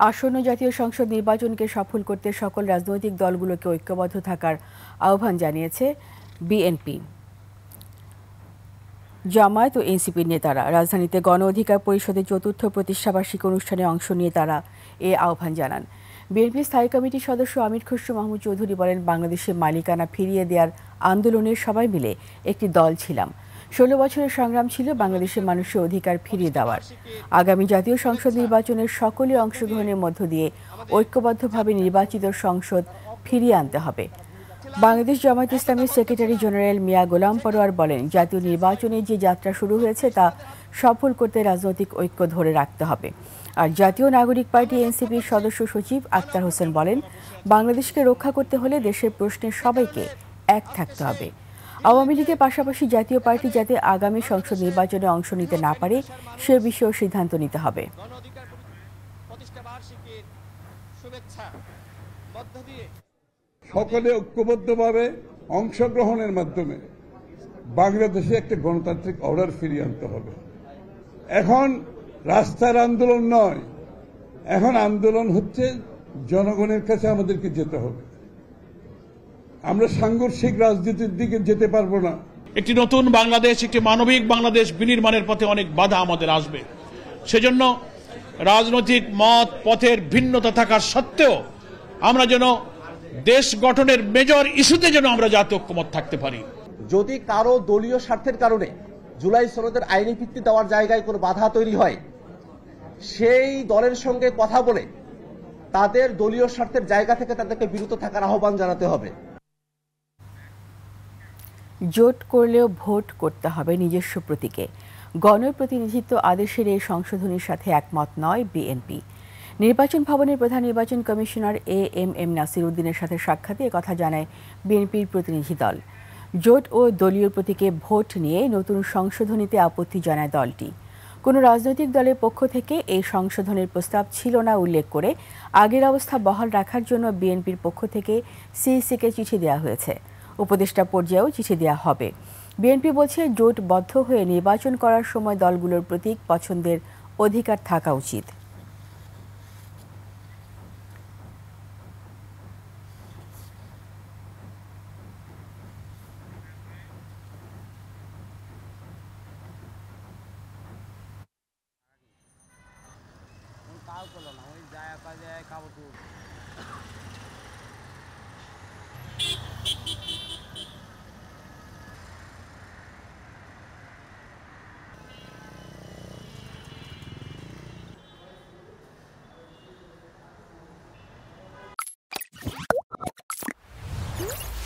আসন্ন জাতীয় সংসদ নির্বাচনকে সফল করতে সকল রাজনৈতিক দলগুলোকে ঐক্যবদ্ধ থাকার আহ্বান জানিয়েছে বিএনপি, জামায়াত ও এনসিপির নেতারা। রাজধানীতে গণ অধিকার পরিষদের ৪র্থ প্রতিষ্ঠাবার্ষিকী অনুষ্ঠানে অংশ নিয়ে তারা এ আহ্বান জানান। বিএনপি স্থায়ী কমিটির সদস্য আমির খসরু মাহমুদ চৌধুরী বলেন, বাংলাদেশের মালিকানা ফিরিয়ে দেওয়ার আন্দোলনের সবাই মিলে একটি দল ছিলাম। ১৬ বছরের সংগ্রাম ছিল বাংলাদেশের মানুষের অধিকার ফিরিয়ে দেওয়ার। আগামী জাতীয় সংসদ নির্বাচনের সকলে অংশগ্রহণের মধ্য দিয়ে ঐক্যবদ্ধভাবে নির্বাচিত সংসদ ফিরিয়ে আনতে হবে। বাংলাদেশ জামায়াত ইসলামীর সেক্রেটারি জেনারেল মিয়া গোলাম পরোয়ার বলেন, জাতীয় নির্বাচনে যে যাত্রা শুরু হয়েছে তা সফল করতে রাজনৈতিক ঐক্য ধরে রাখতে হবে। আর জাতীয় নাগরিক পার্টি এনসিপির সদস্য সচিব আক্তার হোসেন বলেন, বাংলাদেশকে রক্ষা করতে হলে দেশের প্রশ্নে সবাইকে এক থাকতে হবে। আওয়ামী লীগের পাশাপাশি জাতীয় পার্টি যাতে আগামী সংসদ নির্বাচনে অংশ নিতে না পারে সে বিষয়েও সিদ্ধান্ত নিতে হবে। সকলে ঐক্যবদ্ধভাবে অংশগ্রহণের মাধ্যমে বাংলাদেশে একটা গণতান্ত্রিক অর্ডার ফিরিয়ে আনতে হবে। এখন রাস্তার আন্দোলন নয়, এখন আন্দোলন হচ্ছে জনগণের কাছে আমাদেরকে যেতে হবে। আমরা সাংঘর্ষিক রাজনীতির দিকে যেতে পারবো না। একটি নতুন বাংলাদেশ, একটি মানবিক বাংলাদেশ বিনির্মাণের পথে অনেক বাধা আমাদের আসবে। সেজন্য রাজনৈতিক মত পথের ভিন্নতা থাকার সত্ত্বেও আমরা যেন দেশ গঠনের মেজর ইস্যুতে যেন আমরা জাতীয় ঐক্যমত থাকতে পারি। যদি কারো দলীয় স্বার্থের কারণে জুলাই সনদের আইনি ভিত্তি দেওয়ার জায়গায় কোনো বাধা তৈরি হয়, সেই দলের সঙ্গে কথা বলে তাদের দলীয় স্বার্থের জায়গা থেকে তাদেরকে বিরত থাকার আহ্বান জানাতে হবে। জোট করলেও ভোট করতে হবে নিজস্ব প্রতীকে। গণপ্রতিনিধিত্ব আদেশের এই সংশোধনীর সাথে একমত নয় বিএনপি। নির্বাচন ভবনের প্রধান নির্বাচন কমিশনার এএমএম নাসির উদ্দিনের সাথে সাক্ষাতে একথা জানায় বিএনপির প্রতিনিধি দল। জোট ও দলীয় প্রতীকে ভোট নিয়ে নতুন সংশোধনীতে আপত্তি জানায় দলটি। কোনো রাজনৈতিক দলের পক্ষ থেকে এই সংশোধনের প্রস্তাব ছিল না উল্লেখ করে আগের অবস্থা বহাল রাখার জন্য বিএনপির পক্ষ থেকে সিইসিকে চিঠি দেওয়া হয়েছে। উপদেষ্টা পর্যায়েও চিঠি দেওয়া হবে। বিএনপি বলছে, জোটবদ্ধ হয়ে নির্বাচন করার সময় দলগুলোর প্রতীক পছন্দের অধিকার থাকা উচিত। কাল করলো না, ওই যায় কাবু